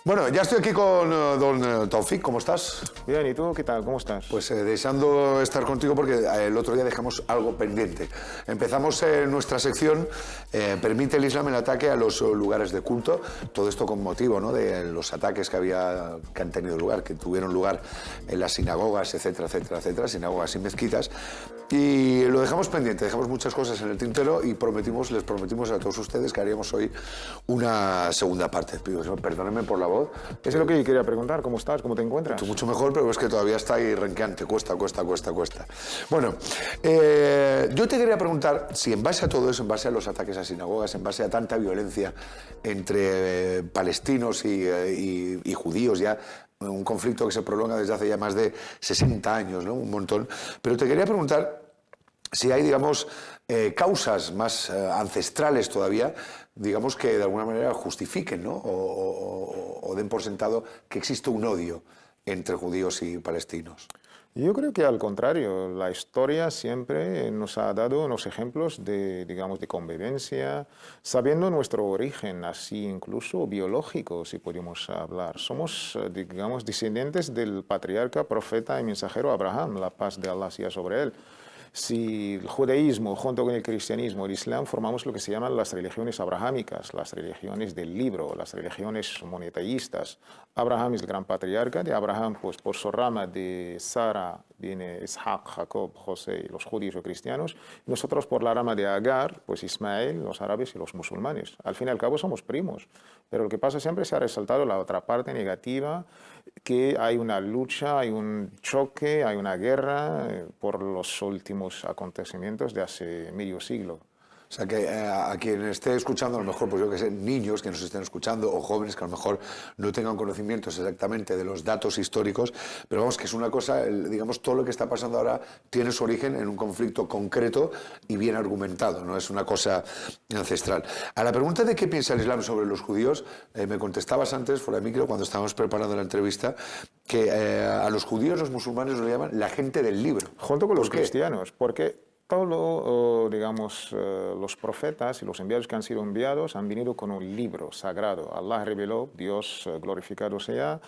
Bueno, ya estoy aquí con don Taufik, ¿cómo estás? Bien, ¿y tú qué tal? ¿Cómo estás? Pues deseando estar contigo porque el otro día dejamos algo pendiente. Empezamos nuestra sección, permite el Islam el ataque a los lugares de culto, todo esto con motivo, ¿no?, de los ataques que han tenido lugar, que tuvieron lugar en las sinagogas, etcétera, etcétera, etcétera, sinagogas y mezquitas. Y lo dejamos pendiente, dejamos muchas cosas en el tintero y les prometimos a todos ustedes que haríamos hoy una segunda parte. Perdónenme por la voz. Eso es lo que yo quería preguntar, ¿cómo estás? ¿Cómo te encuentras? Tú mucho mejor, pero es que todavía está ahí renqueante, cuesta. Bueno, yo te quería preguntar si en base a todo eso, en base a los ataques a sinagogas, en base a tanta violencia entre palestinos y judíos ya, un conflicto que se prolonga desde hace ya más de 60 años, ¿no?, un montón, pero te quería preguntar si hay, digamos, causas más ancestrales todavía, digamos, que de alguna manera justifiquen, ¿no?, o den por sentado que existe un odio entre judíos y palestinos. Yo creo que al contrario, la historia siempre nos ha dado unos ejemplos de, digamos, de convivencia, sabiendo nuestro origen, así incluso biológico, si podemos hablar. Somos, digamos, descendientes del patriarca, profeta y mensajero Abraham, la paz de Allah sea sobre él. Si el judaísmo, junto con el cristianismo, el islam, formamos lo que se llaman las religiones abrahámicas, las religiones del libro, las religiones monoteístas. Abraham es el gran patriarca, de Abraham, pues por su rama de Sara viene Isaac, Jacob, José y los judíos o cristianos. Nosotros por la rama de Agar, pues Ismael, los árabes y los musulmanes. Al fin y al cabo somos primos, pero lo que pasa siempre se ha resaltado la otra parte negativa, que hay una lucha, hay un choque, hay una guerra por los últimos acontecimientos de hace medio siglo. O sea, que a quien esté escuchando, a lo mejor, pues yo que sé, niños que nos estén escuchando o jóvenes que a lo mejor no tengan conocimientos exactamente de los datos históricos, pero vamos, que es una cosa, digamos, todo lo que está pasando ahora tiene su origen en un conflicto concreto y bien argumentado, no es una cosa ancestral. A la pregunta de qué piensa el Islam sobre los judíos, me contestabas antes, fuera de micro, cuando estábamos preparando la entrevista, que a los judíos los musulmanes lo llaman la gente del libro. Junto con los cristianos, porque digamos, los profetas y los enviados que han sido enviados han venido con un libro sagrado. Allah reveló, Dios glorificado sea.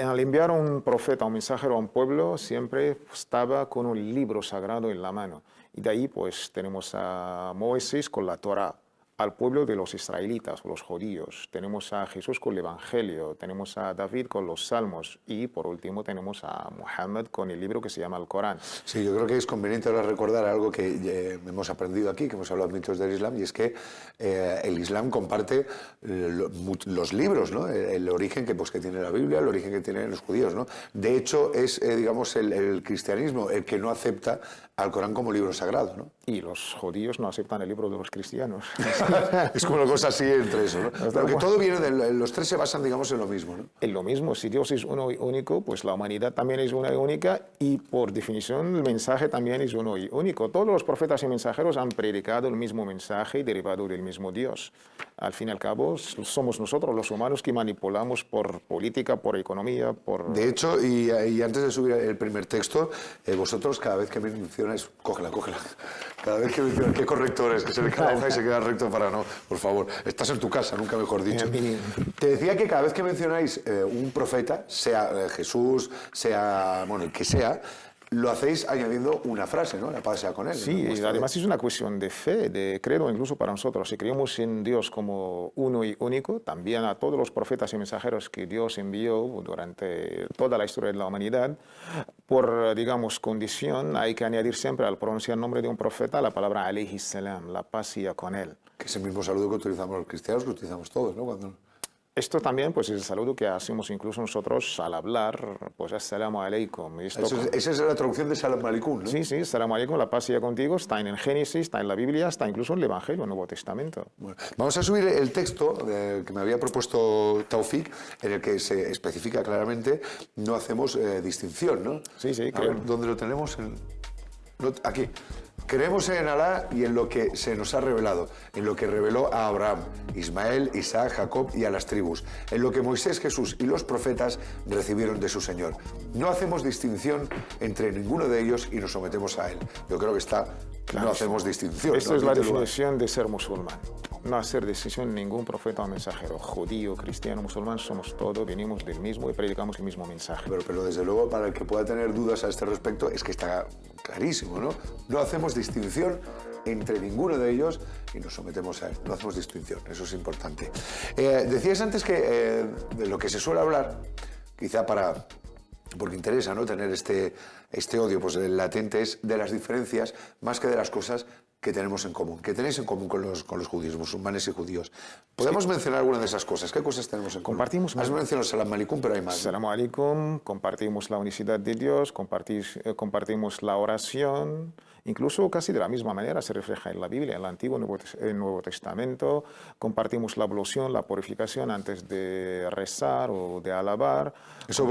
Al enviar un profeta, un mensajero a un pueblo, siempre estaba con un libro sagrado en la mano. Y de ahí pues tenemos a Moisés con la Torá, al pueblo de los israelitas, los judíos. Tenemos a Jesús con el Evangelio, tenemos a David con los Salmos y, por último, tenemos a Muhammad con el libro que se llama el Corán. Sí, yo creo que es conveniente ahora recordar algo que hemos aprendido aquí, que hemos hablado de mitos del Islam, y es que el Islam comparte los libros, ¿no?, el origen que tiene la Biblia, el origen que tienen los judíos, ¿no? De hecho, es, digamos, el cristianismo el que no acepta al Corán como libro sagrado, ¿no? Y los judíos no aceptan el libro de los cristianos. Es como una cosa así entre eso, ¿no? Pero que todo viene los tres se basan, digamos, en lo mismo, ¿no? En lo mismo, si Dios es uno y único, pues la humanidad también es una y única y por definición el mensaje también es uno y único. Todos los profetas y mensajeros han predicado el mismo mensaje derivado del mismo Dios. Al fin y al cabo, somos nosotros los humanos que manipulamos por política, por economía, por... De hecho, y antes de subir el primer texto, vosotros cada vez que mencionáis... Cógela. Cada vez que mencionáis... Qué corrector es, que se le queda hoja y se queda recto para no... Por favor, estás en tu casa, nunca mejor dicho. Te decía que cada vez que mencionáis un profeta, sea Jesús, sea, bueno, el que sea, lo hacéis añadiendo una frase, ¿no? La paz sea con él. Sí, y además es una cuestión de fe, de credo incluso para nosotros. Si creemos en Dios como uno y único, también a todos los profetas y mensajeros que Dios envió durante toda la historia de la humanidad, por, digamos, condición, hay que añadir siempre al pronunciar el nombre de un profeta la palabra alayhi salam, la paz sea con él. Que es el mismo saludo que utilizamos los cristianos, que utilizamos todos, ¿no? Esto también pues, es el saludo que hacemos incluso nosotros al hablar, pues assalamu alaikum. Esa es la traducción de salam alaikum, ¿no? Sí, salam alaikum, la paz sea contigo, está en el Génesis, está en la Biblia, está incluso en el Evangelio, en el Nuevo Testamento. Bueno, vamos a subir el texto que me había propuesto Taufik, en el que se especifica claramente, no hacemos distinción, ¿no? Sí, a ver, ¿dónde lo tenemos? Aquí. Creemos en Alá y en lo que se nos ha revelado, en lo que reveló a Abraham, Ismael, Isaac, Jacob y a las tribus, en lo que Moisés, Jesús y los profetas recibieron de su Señor. No hacemos distinción entre ninguno de ellos y nos sometemos a Él. Yo creo que está, claro, no hacemos distinción. Esta es la definición de ser musulmán. No hacer distinción ningún profeta o mensajero. Judío, cristiano, musulmán, somos todos, venimos del mismo y predicamos el mismo mensaje. Pero desde luego, para el que pueda tener dudas a este respecto, es que está clarísimo, ¿no? No hacemos distinción entre ninguno de ellos y nos sometemos a Él. No hacemos distinción, eso es importante. Decías antes que de lo que se suele hablar, quizá porque interesa, ¿no?, tener este odio pues latente, es de las diferencias más que de las cosas que tenemos en común. ¿Qué tenéis en común con los judíos, musulmanes y judíos? ¿Podemos mencionar alguna de esas cosas? ¿Qué cosas tenemos en común? Has mencionado Salam Aleikum, pero hay más. Salam Aleikum, compartimos la unicidad de Dios, compartimos la oración, incluso casi de la misma manera se refleja en la Biblia, en el Antiguo y Nuevo Testamento. Compartimos la ablución, la purificación antes de rezar o de alabar. Eso,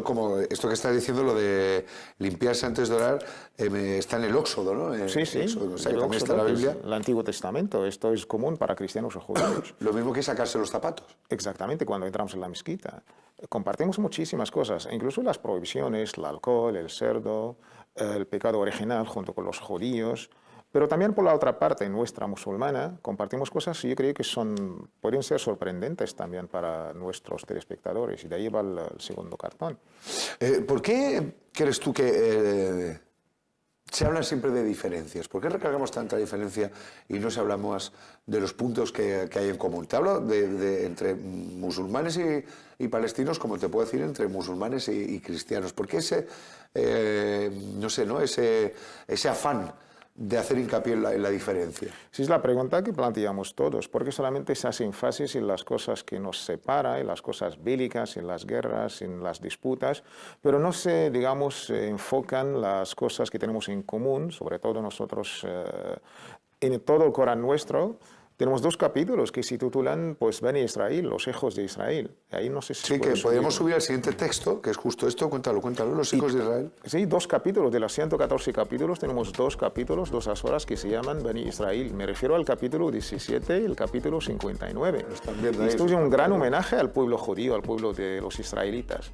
como esto que está diciendo, lo de limpiarse antes de orar, está en el Éxodo, ¿no? Sí. Éxodo, o sea, también está en la Biblia. El Antiguo Testamento. Esto es común para cristianos o judíos. Lo mismo que sacarse los zapatos. Exactamente, cuando entramos en la mezquita. Compartimos muchísimas cosas, incluso las prohibiciones, el alcohol, el cerdo, el pecado original junto con los judíos. Pero también por la otra parte, nuestra musulmana, compartimos cosas que yo creo que pueden ser sorprendentes también para nuestros telespectadores. Y de ahí va el segundo cartón. ¿Por qué crees tú que se habla siempre de diferencias? ¿Por qué recargamos tanta diferencia y no se habla más de los puntos que hay en común? Te hablo entre musulmanes y palestinos, como te puedo decir, entre musulmanes y cristianos. ¿Por qué ese afán de hacer hincapié en la diferencia? Sí, es la pregunta que planteamos todos. ¿Por qué solamente se hace énfasis en las cosas que nos separan, en las cosas bélicas, en las guerras, en las disputas, pero no se, digamos, enfocan las cosas que tenemos en común, sobre todo nosotros, en todo el Corán nuestro? Tenemos dos capítulos que se titulan, pues, Beni Israel, los hijos de Israel. Ahí no sé si sí, que podríamos subir al siguiente texto, que es justo esto. Cuéntalo, los hijos de Israel. Sí, dos capítulos. De los 114 capítulos tenemos dos capítulos, dos horas que se llaman Beni Israel. Me refiero al capítulo 17 y el capítulo 59. Esto es un gran homenaje al pueblo judío, al pueblo de los israelitas.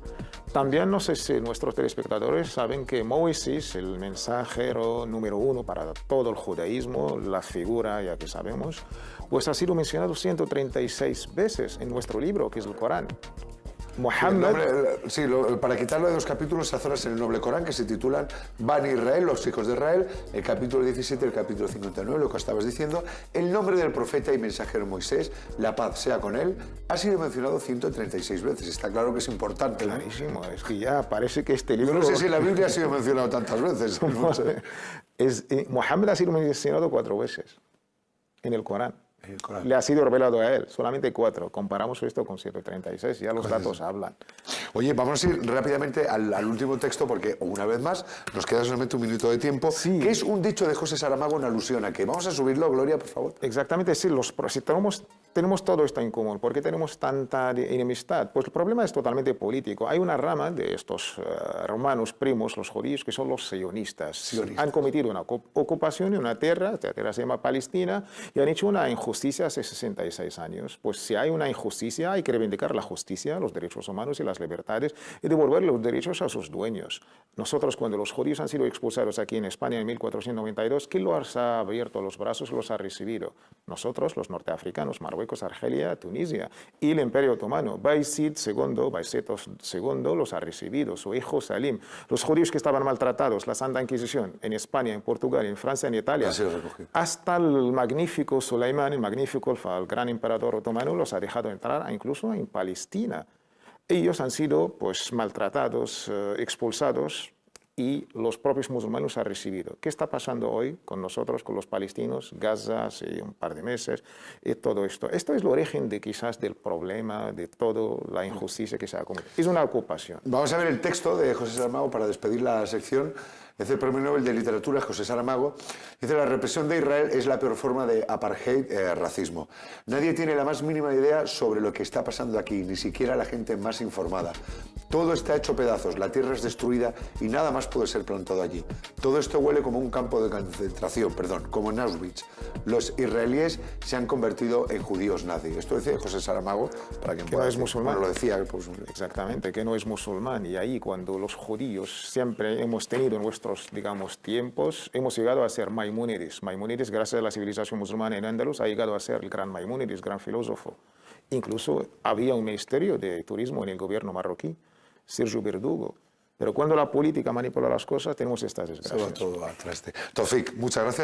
También no sé si nuestros telespectadores saben que Moisés, el mensajero número uno para todo el judaísmo, la figura, ya que sabemos, pues ha sido mencionado 136 veces en nuestro libro, que es el Corán. Mohammed... Sí, para quitarlo de los capítulos se hace en el noble Corán, que se titulan Bani Israel, los hijos de Israel, el capítulo 17 y el capítulo 59, lo que estabas diciendo. El nombre del profeta y mensajero Moisés, la paz sea con él, ha sido mencionado 136 veces. Está claro que es importante, ¿no? Clarísimo, es que ya parece que este libro... Yo no sé si la Biblia ha sido mencionado tantas veces. No sé. Mohammed ha sido mencionado 4 veces en el Corán. Le ha sido revelado a él, solamente 4. Comparamos esto con 136, ya los datos hablan. Oye, vamos a ir rápidamente al último texto, porque una vez más nos queda solamente un minuto de tiempo, sí, que es un dicho de José Saramago en alusión a que vamos a subirlo, Gloria, por favor. Exactamente, sí, si tenemos todo esto en común. ¿Por qué tenemos tanta enemistad? Pues el problema es totalmente político. Hay una rama de estos hermanos primos, los judíos, que son los sionistas. Han cometido una ocupación en una tierra, esta tierra se llama Palestina, y han hecho una injusticia hace 66 años. Pues si hay una injusticia, hay que reivindicar la justicia, los derechos humanos y las libertades, y devolver los derechos a sus dueños. Nosotros, cuando los judíos han sido expulsados aquí en España en 1492, ¿quién los ha abierto los brazos y los ha recibido? Nosotros, los norteafricanos, Marruecos, Argelia, Tunisia, y el Imperio Otomano. Bayezid II los ha recibido, su hijo Salim. Los judíos que estaban maltratados, la Santa Inquisición, en España, en Portugal, en Francia, en Italia, hasta el magnífico Suleimán, el gran emperador otomano, los ha dejado entrar incluso en Palestina. Ellos han sido, pues, maltratados, expulsados, y los propios musulmanes han recibido. ¿Qué está pasando hoy con nosotros, con los palestinos? Gaza, hace un par de meses, y todo esto. Esto es el origen quizás del problema, de toda la injusticia que se ha cometido. Es una ocupación. Vamos a ver el texto de José Saramago para despedir la sección. Dice el Premio Nobel de Literatura, José Saramago, dice: la represión de Israel es la peor forma de apartheid, racismo. Nadie tiene la más mínima idea sobre lo que está pasando aquí, ni siquiera la gente más informada. Todo está hecho pedazos, la tierra es destruida y nada más puede ser plantado allí. Todo esto huele como un campo de concentración, como en Auschwitz. Los israelíes se han convertido en judíos nazis. Esto dice José Saramago, para quien pueda no es musulmán. Bueno, lo decía. Pues, exactamente, que no es musulmán. Y ahí, cuando los judíos siempre hemos tenido en nuestros, digamos, tiempos, hemos llegado a ser Maimónides. Maimónides, gracias a la civilización musulmana en Andalus, ha llegado a ser el gran Maimónides, gran filósofo. Incluso había un ministerio de turismo en el gobierno marroquí, Sergio Verdugo. Pero cuando la política manipula las cosas, tenemos estas desgracias. Se va todo al traste. Taufik, muchas gracias.